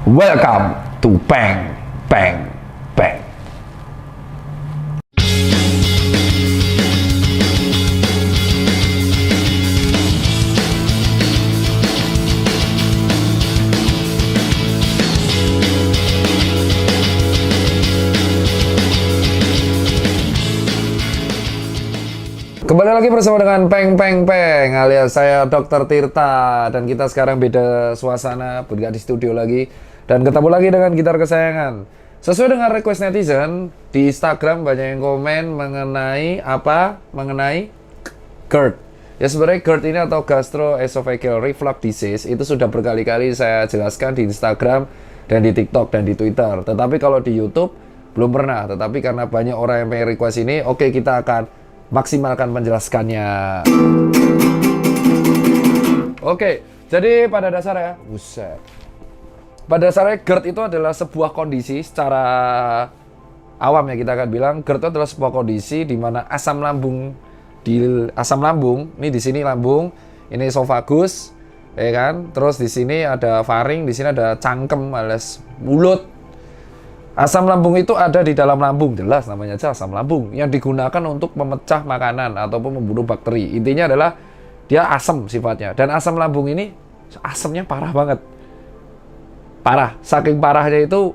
Welcome to Bang Bang Bang. Kembali lagi bersama dengan Peng Peng Peng alias saya Dr. Tirta, dan kita sekarang beda suasana, berada di studio lagi dan ketemu lagi dengan gitar kesayangan. Sesuai dengan request netizen di Instagram, banyak yang komen mengenai apa? Mengenai GERD. Ya, sebenarnya GERD ini atau gastroesophageal reflux disease itu sudah berkali-kali saya jelaskan di Instagram dan di TikTok dan di Twitter. Tetapi kalau di YouTube belum pernah. Tetapi karena banyak orang yang pengen request ini, oke, kita akan maksimalkan menjelaskannya. Oke, jadi pada dasarnya, pada dasarnya GERD itu adalah sebuah kondisi secara awam, ya kita akan bilang GERD itu adalah sebuah kondisi di mana asam lambung ini di sini lambung, ini esophagus, ya kan? Terus di sini ada faring, di sini ada cangkem alias mulut. Asam lambung itu ada di dalam lambung, jelas namanya aja asam lambung, yang digunakan untuk memecah makanan ataupun membunuh bakteri. Intinya adalah dia asam sifatnya, dan asam lambung ini asamnya parah banget. Parah, saking parahnya itu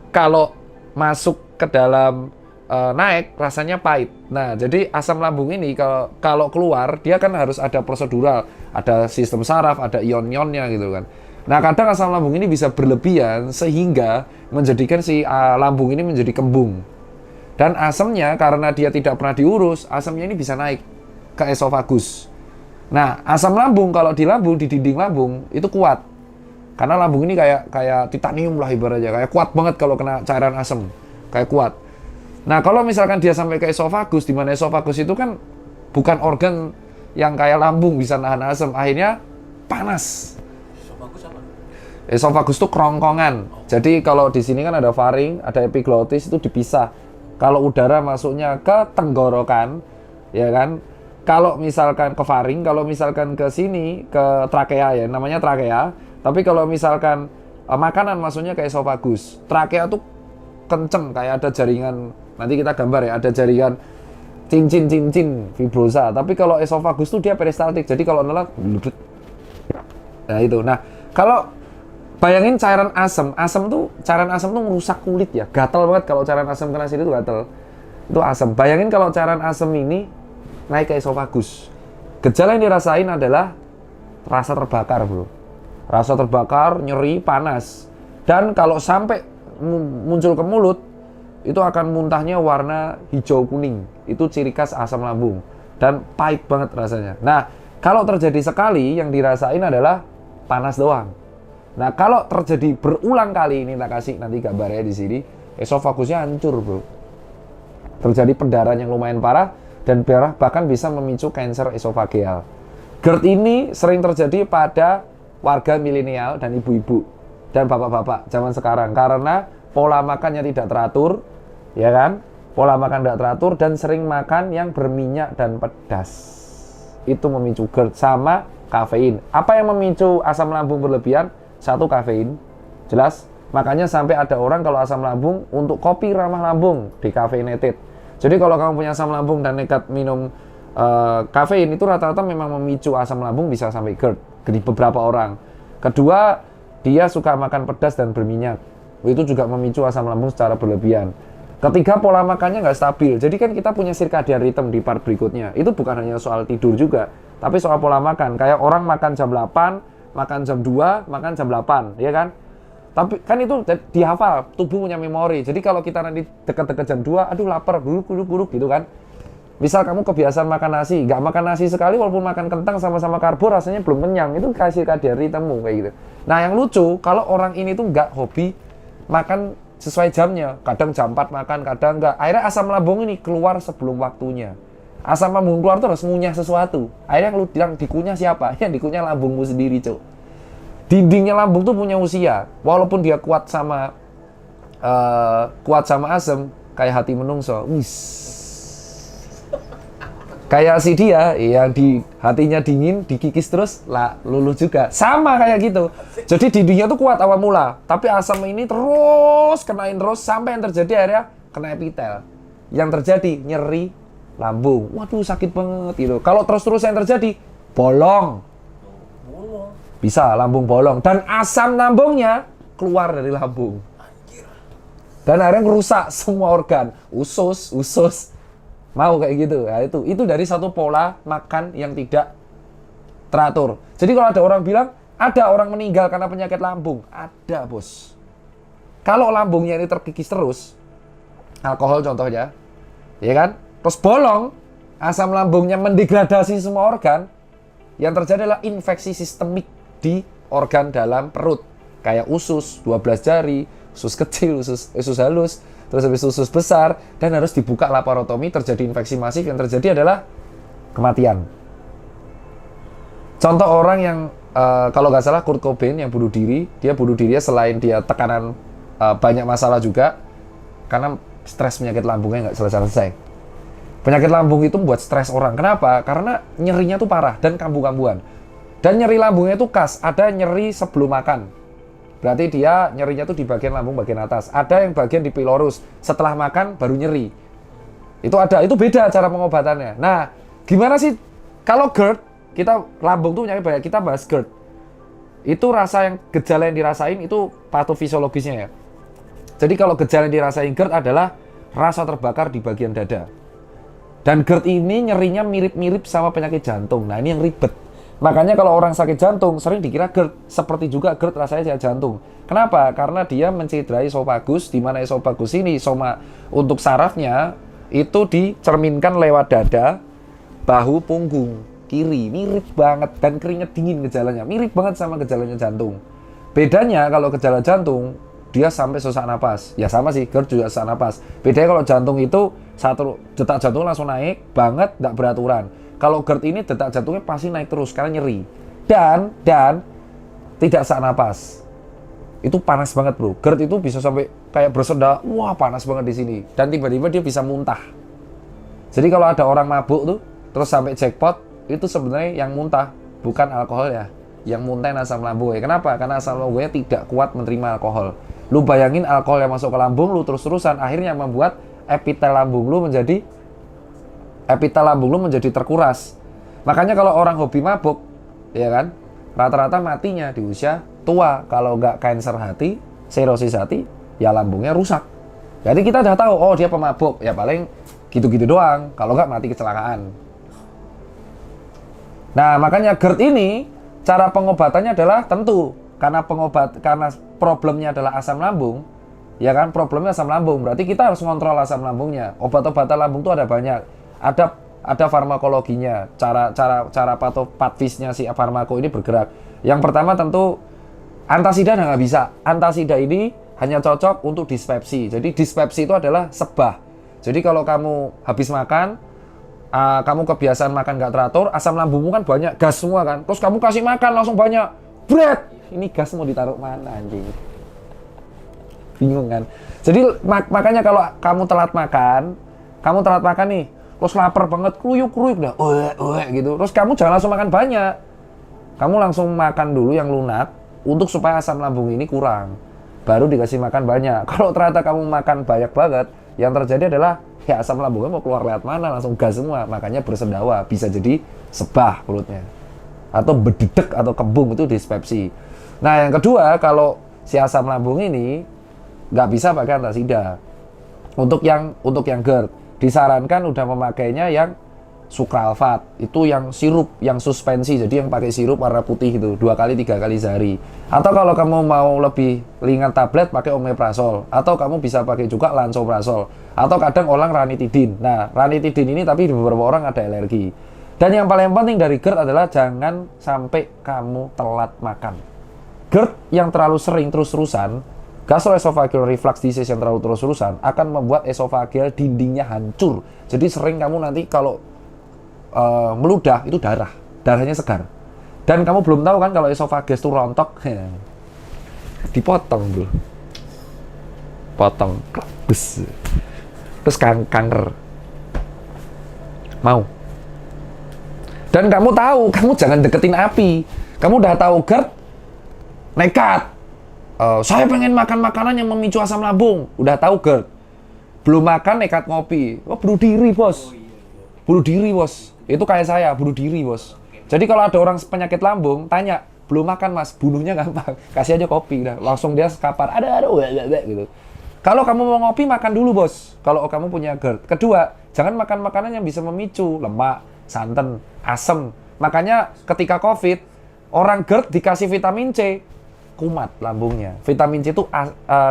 kalau masuk ke dalam naik rasanya pahit. Nah, jadi asam lambung ini kalau keluar dia kan harus ada prosedural, ada sistem saraf, ada ion-ionnya gitu kan. Nah, kadang asam lambung ini bisa berlebihan sehingga menjadikan si lambung ini menjadi kembung. Dan asamnya karena dia tidak pernah diurus, asamnya ini bisa naik ke esofagus. Nah, asam lambung kalau di lambung, di dinding lambung itu kuat. Karena lambung ini kayak titanium lah ibaratnya, kayak kuat banget kalau kena cairan asam, kayak kuat. Nah, kalau misalkan dia sampai ke esofagus, di mana esofagus itu kan bukan organ yang kayak lambung bisa nahan asam, akhirnya panas. Esofagus itu kerongkongan. Jadi kalau di sini kan ada faring, ada epiglottis, itu dipisah. Kalau udara masuknya ke tenggorokan, ya kan. Kalau misalkan ke faring, kalau misalkan ke sini ke trakea, ya namanya trakea. Tapi kalau misalkan makanan masuknya ke esofagus, trakea tuh kenceng, kayak ada jaringan. Nanti kita gambar ya, ada jaringan cincin fibrosa. Tapi kalau esofagus tuh dia peristaltik. Jadi kalau nolak, nah itu. Nah, kalau bayangin cairan asam tuh merusak kulit ya, gatal banget kalau cairan asam kena sini tuh gatal. Itu asam. Bayangin kalau cairan asam ini naik ke esofagus. Gejala yang dirasain adalah rasa terbakar, bro. Rasa terbakar, nyeri, panas. Dan kalau sampai muncul ke mulut, itu akan muntahnya warna hijau kuning. Itu ciri khas asam lambung. Dan pahit banget rasanya. Nah, kalau terjadi sekali, yang dirasain adalah panas doang. Nah, kalau terjadi berulang kali, ini tak kasih nanti gambarnya di sini, esofagusnya hancur, bro. Terjadi pendarahan yang lumayan parah dan bahkan bisa memicu kanker esofageal. GERD ini sering terjadi pada warga milenial dan ibu-ibu dan bapak-bapak zaman sekarang karena pola makannya tidak teratur, ya kan? Pola makan tidak teratur dan sering makan yang berminyak dan pedas. Itu memicu GERD sama kafein. Apa yang memicu asam lambung berlebihan? Satu, kafein, jelas. Makanya sampai ada orang kalau asam lambung untuk kopi ramah lambung, decaffeinated. Jadi kalau kamu punya asam lambung dan nekat minum kafein, itu rata-rata memang memicu asam lambung bisa sampai GERD di beberapa orang. Kedua, dia suka makan pedas dan berminyak. Itu juga memicu asam lambung secara berlebihan. Ketiga, pola makannya nggak stabil. Jadi kan kita punya circadian rhythm di part berikutnya. Itu bukan hanya soal tidur juga, tapi soal pola makan. Kayak orang makan jam 8, makan jam 2, makan jam 8, ya kan? Tapi kan itu dihafal, tubuh punya memori. Jadi kalau kita nanti dekat-dekat jam 2, aduh lapar, guruk gitu kan. Misal kamu kebiasaan makan nasi, nggak makan nasi sekali walaupun makan kentang sama-sama karbo rasanya belum kenyang. Itu kasih circadian rhythmmu kayak gitu. Nah, yang lucu kalau orang ini tuh nggak hobi makan sesuai jamnya. Kadang jam 4 makan, kadang nggak. Akhirnya asam lambung ini keluar sebelum waktunya. Asam lambung keluar tuh harus ngunyah sesuatu. Akhirnya yang dikunyah siapa? Yang dikunyah lambungmu sendiri, cok. Dindingnya lambung tuh punya usia. Walaupun dia kuat sama asam, kayak hati menungso. Kayak si dia yang di hatinya dingin, dikikis terus lah luluh juga. Sama kayak gitu. Jadi dindingnya tuh kuat awal mula, tapi asam ini terus kenain terus sampai yang terjadi akhirnya kena epitel. Yang terjadi nyeri lambung. Waduh sakit banget gitu. Kalau terus-terus yang terjadi bolong. Bisa lambung bolong dan asam lambungnya keluar dari lambung. Dan akhirnya ngerusak semua organ, usus. Mau kayak gitu. Ya itu dari satu pola makan yang tidak teratur. Jadi kalau ada orang bilang ada orang meninggal karena penyakit lambung, ada, Bos. Kalau lambungnya ini terkikis terus, alkohol contohnya, ya kan? Terus bolong, asam lambungnya mendegradasi semua organ, yang terjadi adalah infeksi sistemik di organ dalam perut. Kayak usus, 12 jari, usus kecil, usus halus, terus habis usus besar, dan harus dibuka laparotomi, terjadi infeksi masif, yang terjadi adalah kematian. Contoh orang yang, kalau nggak salah Kurt Cobain yang bunuh diri, dia bunuh dirinya selain dia tekanan banyak masalah juga, karena stres penyakit lambungnya nggak selesai-selesai. Penyakit lambung itu membuat stres orang. Kenapa? Karena nyerinya tuh parah dan kambuh-kambuhan. Dan nyeri lambungnya itu khas, ada nyeri sebelum makan. Berarti dia nyerinya tuh di bagian lambung bagian atas. Ada yang bagian di pylorus. Setelah makan baru nyeri. Itu ada, itu beda cara pengobatannya. Nah, gimana sih kalau GERD, kita lambung tuh penyakit banyak, kita bahas GERD. Itu gejala yang dirasain itu patofisiologisnya ya. Jadi kalau gejala yang dirasain GERD adalah rasa terbakar di bagian dada. Dan GERD ini nyerinya mirip-mirip sama penyakit jantung. Nah, ini yang ribet. Makanya kalau orang sakit jantung sering dikira GERD, seperti juga GERD rasanya jantung. Kenapa? Karena dia mencederai esofagus, di mana esofagus ini untuk sarafnya itu dicerminkan lewat dada, bahu, punggung kiri. Mirip banget dan keringat dingin gejalanya. Mirip banget sama gejalanya jantung. Bedanya kalau gejala jantung dia sampai sesak napas. Ya sama sih, GERD juga sesak napas. Bedanya kalau jantung itu satu detak jantung langsung naik banget, tidak beraturan. Kalau GERD ini detak jantungnya pasti naik terus karena nyeri. Dan tidak sesak napas. Itu panas banget, Bro. GERD itu bisa sampai kayak bersedak, wah panas banget di sini. Dan tiba-tiba dia bisa muntah. Jadi kalau ada orang mabuk tuh, terus sampai jackpot, itu sebenarnya yang muntah bukan alkohol ya. Yang muntahin asam lambungnya. Kenapa? Karena asam lambungnya tidak kuat menerima alkohol. Lu bayangin alkohol yang masuk ke lambung lu terus-terusan akhirnya membuat epitel lambung lu menjadi terkuras. Makanya kalau orang hobi mabuk, ya kan, rata-rata matinya di usia tua. Kalau nggak kanker hati, sirosis hati, ya lambungnya rusak. Jadi kita udah tahu, oh dia pemabuk, ya paling gitu-gitu doang. Kalau nggak mati kecelakaan. Nah, makanya GERD ini cara pengobatannya adalah tentu karena problemnya adalah asam lambung. Ya kan, problemnya asam lambung. Berarti kita harus ngontrol asam lambungnya. Obat-obatan lambung itu ada banyak. Ada farmakologinya, cara patofisnya si farmako ini bergerak. Yang pertama tentu antasida nggak bisa. Antasida ini hanya cocok untuk dispepsi. Jadi dispepsi itu adalah sebah. Jadi kalau kamu habis makan, kamu kebiasaan makan nggak teratur, asam lambungmu kan banyak, gas semua kan. Terus kamu kasih makan langsung banyak, bread. Ini gas mau ditaruh mana anjing? Bingung kan? Jadi makanya kalau kamu telat makan nih, terus lapar banget, kruyuk dah, gitu. Terus kamu jangan langsung makan banyak. Kamu langsung makan dulu yang lunak untuk supaya asam lambung ini kurang. Baru dikasih makan banyak. Kalau ternyata kamu makan banyak banget, yang terjadi adalah ya asam lambungnya mau keluar lewat mana, langsung gas semua. Makanya bersendawa, bisa jadi sebah perutnya. Atau bededek atau kembung, itu dispepsi. Nah, yang kedua, kalau si asam lambung ini nggak bisa pakai antasida. Untuk yang GERD disarankan udah memakainya yang sukralfat, itu yang sirup, yang suspensi, jadi yang pakai sirup warna putih itu 2 kali 3 kali sehari. Atau kalau kamu mau lebih ringan tablet, pakai omeprazol, atau kamu bisa pakai juga lansoprazol, atau kadang orang ranitidin. Nah, ranitidin ini tapi di beberapa orang ada alergi. Dan yang paling penting dari GERD adalah jangan sampai kamu telat makan. GERD yang terlalu sering terus-terusan, gastroesophageal reflux disease yang terlalu terus-terusan akan membuat esofageal dindingnya hancur. Jadi sering kamu nanti kalau meludah itu darahnya segar. Dan kamu belum tahu kan kalau esofages itu rontok, dipotong bro, potong, terus kanker. Mau? Dan kamu tahu, kamu jangan deketin api. Kamu udah tahu GERD, nekat. Saya pengen makan makanan yang memicu asam lambung. Udah tahu GERD. Belum makan, nekat ngopi. Oh, bunuh diri, bos. Bunuh diri, bos. Itu kayak saya, bunuh diri, bos. Jadi kalau ada orang penyakit lambung, tanya, belum makan, mas, bunuhnya gampang. Kasih aja kopi, dah. Langsung dia sekapar. Ada, gitu. Kalau kamu mau ngopi, makan dulu, bos. Kalau kamu punya GERD. Kedua, jangan makan makanan yang bisa memicu lemak, santan, asam. Makanya ketika COVID, orang GERD dikasih vitamin C, kumat lambungnya. Vitamin C itu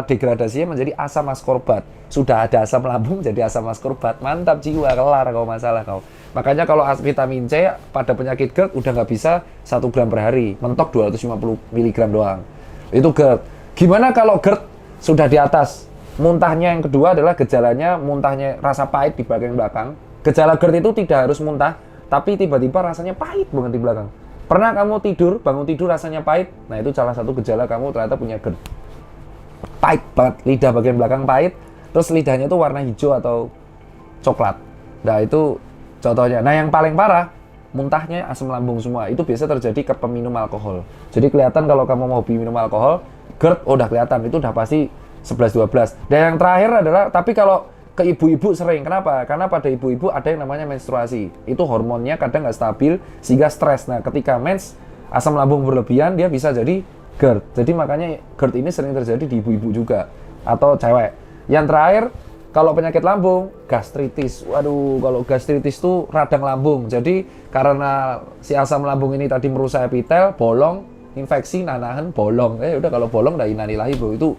degradasinya menjadi asam askorbat. Sudah ada asam lambung jadi asam askorbat. Mantap jiwa, kelar kau masalah kau. Makanya kalau vitamin C pada penyakit GERD udah nggak bisa 1 gram per hari. Mentok 250 mg doang. Itu GERD. Gimana kalau GERD sudah di atas? Muntahnya yang kedua adalah gejalanya muntahnya rasa pahit di bagian belakang. Gejala GERD itu tidak harus muntah, tapi tiba-tiba rasanya pahit banget di belakang. Pernah kamu tidur, bangun tidur rasanya pahit? Nah itu salah satu gejala kamu ternyata punya GERD. Pahit banget, lidah bagian belakang pahit, terus lidahnya itu warna hijau atau coklat. Nah itu contohnya. Nah yang paling parah, muntahnya asam lambung semua. Itu biasa terjadi ke peminum alkohol. Jadi kelihatan kalau kamu mau hobi minum alkohol, GERD udah kelihatan, itu udah pasti 11-12. Dan yang terakhir adalah, tapi kalau ke ibu-ibu sering. Kenapa? Karena pada ibu-ibu ada yang namanya menstruasi. Itu hormonnya kadang nggak stabil sehingga stres. Nah, ketika mens, asam lambung berlebihan, dia bisa jadi GERD. Jadi makanya GERD ini sering terjadi di ibu-ibu juga atau cewek. Yang terakhir, kalau penyakit lambung, gastritis. Waduh, kalau gastritis itu radang lambung. Jadi karena si asam lambung ini tadi merusak epitel, bolong, infeksi, nanahan, bolong. Udah kalau bolong dah innalillahi bro, itu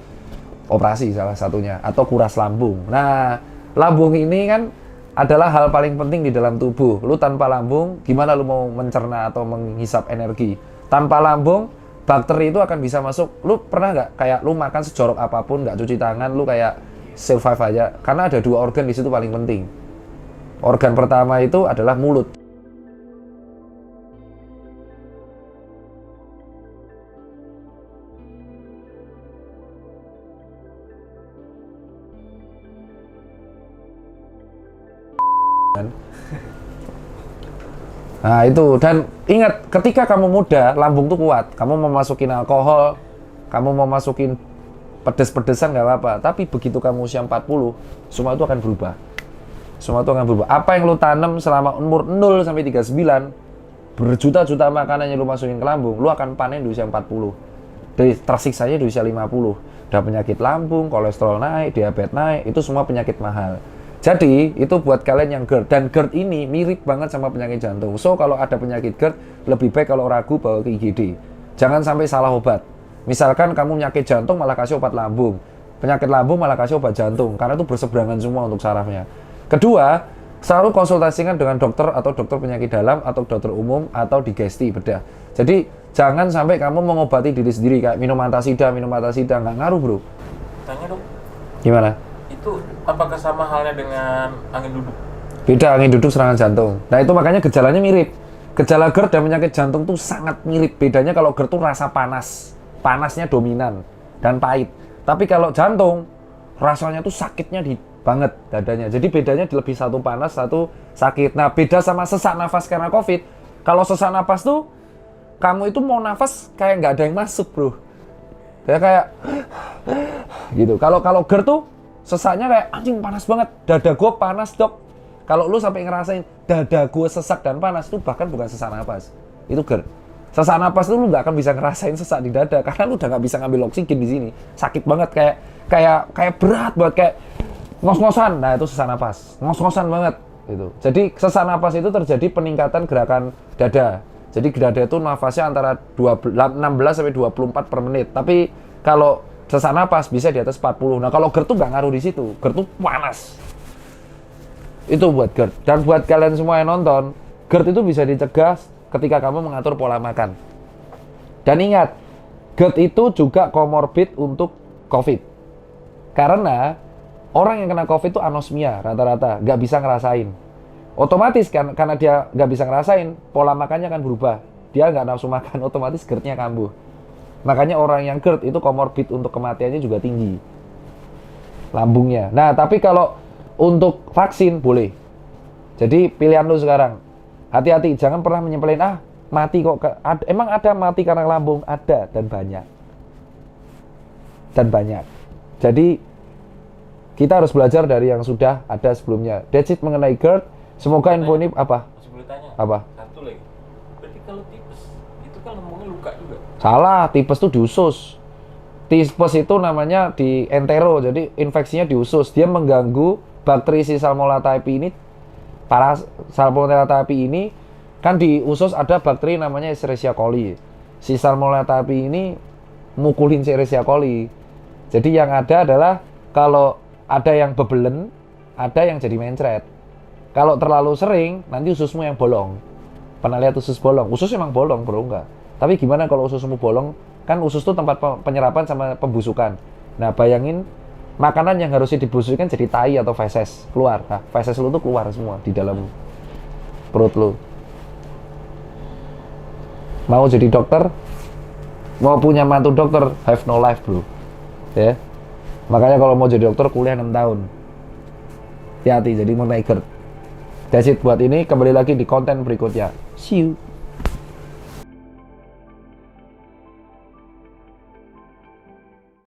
operasi salah satunya, atau kuras lambung. Nah, lambung ini kan adalah hal paling penting di dalam tubuh. Lu tanpa lambung, gimana lu mau mencerna atau menghisap energi? Tanpa lambung, bakteri itu akan bisa masuk. Lu pernah nggak kayak lu makan sejorok apapun, nggak cuci tangan, lu kayak survive aja? Karena ada 2 organ di situ paling penting. Organ pertama itu adalah mulut. Nah itu, dan ingat ketika kamu muda, lambung tuh kuat. Kamu mau masukin alkohol, kamu mau masukin pedes-pedesan nggak apa-apa. Tapi begitu kamu usia 40, semua itu akan berubah. Semua itu akan berubah. Apa yang lu tanam selama umur 0 sampai 39, berjuta-juta makanan yang lu masukin ke lambung, lu akan panen di usia 40. Dari tersiksanya di usia 50. Udah penyakit lambung, kolesterol naik, diabetes naik, itu semua penyakit mahal. Jadi, itu buat kalian yang GERD. Dan GERD ini mirip banget sama penyakit jantung. So, kalau ada penyakit GERD, lebih baik kalau ragu bawa ke IGD. Jangan sampai salah obat. Misalkan kamu penyakit jantung malah kasih obat lambung. Penyakit lambung malah kasih obat jantung. Karena itu berseberangan semua untuk sarafnya. Kedua, selalu konsultasikan dengan dokter atau dokter penyakit dalam atau dokter umum atau digesti bedah. Jadi, jangan sampai kamu mengobati diri sendiri. Kayak minum antasida, nggak ngaruh bro. Tanya dong. Gimana? Itu apakah sama halnya dengan angin duduk? Beda, angin duduk serangan jantung. Nah itu makanya gejalanya mirip. Gejala GERD dan penyakit jantung tuh sangat mirip. Bedanya kalau GERD tuh rasa panas. Panasnya dominan dan pahit. Tapi kalau jantung, rasanya tuh sakitnya banget dadanya. Jadi bedanya lebih satu panas, satu sakit. Nah beda sama sesak nafas karena COVID. Kalau sesak nafas tuh, kamu itu mau nafas kayak nggak ada yang masuk bro. Ya kayak gitu. Kalau GERD tuh, sesaknya kayak anjing panas banget, dada gue panas dok. Kalau lu sampai ngerasain dada gue sesak dan panas, itu bahkan bukan sesak napas, itu GERD. Sesak napas itu lu nggak akan bisa ngerasain sesak di dada karena lu udah nggak bisa ngambil oksigen di sini, sakit banget kayak berat buat kayak ngos-ngosan. Nah itu sesak napas, ngos-ngosan banget gitu. Jadi sesak napas itu terjadi peningkatan gerakan dada. Jadi dada itu nafasnya antara 16 sampai 24 per menit. Tapi kalau sesak napas bisa di atas 40. Nah kalau GERD tuh nggak ngaruh di situ. GERD tuh panas. Itu buat GERD. Dan buat kalian semua yang nonton, GERD itu bisa dicegah ketika kamu mengatur pola makan. Dan ingat, GERD itu juga komorbid untuk COVID. Karena orang yang kena COVID itu anosmia rata-rata, nggak bisa ngerasain. Otomatis kan, karena dia nggak bisa ngerasain, pola makannya akan berubah. Dia nggak nafsu makan, otomatis GERD-nya kambuh. Makanya orang yang GERD itu komorbid untuk kematiannya juga tinggi. Lambungnya. Nah, tapi kalau untuk vaksin boleh. Jadi pilihan lu sekarang. Hati-hati, jangan pernah menyepelin mati kok emang ada mati karena lambung, ada dan banyak. Jadi kita harus belajar dari yang sudah ada sebelumnya. That's it mengenai GERD. Semoga info ini apa? Masih boleh tanya? Apa? Satu lagi. Berarti kalau tipes, itu kan lambungnya luka juga? Salah, tipes itu di usus. Tipes itu namanya di entero, jadi infeksinya di usus. Dia mengganggu bakteri si Salmonella typhi ini. Para Salmonella typhi ini kan di usus ada bakteri namanya Escherichia coli. Si Salmonella typhi ini mukulin si Escherichia coli. Jadi yang ada adalah kalau ada yang bebelen, ada yang jadi mencret. Kalau terlalu sering, nanti ususmu yang bolong. Pernah lihat usus bolong? Usus emang bolong, bro, enggak. Tapi gimana kalau ususmu bolong? Kan usus itu tempat penyerapan sama pembusukan. Nah, bayangin makanan yang harusnya dibusukkan jadi tai atau feses keluar. Nah, feses lu tuh keluar semua di dalam perut lu. Mau jadi dokter? Mau punya mantu dokter? Have no life, bro. Ya. Makanya kalau mau jadi dokter kuliah 6 tahun. Hati-hati, jadi mau GERD. That's it buat ini, kembali lagi di konten berikutnya. See you.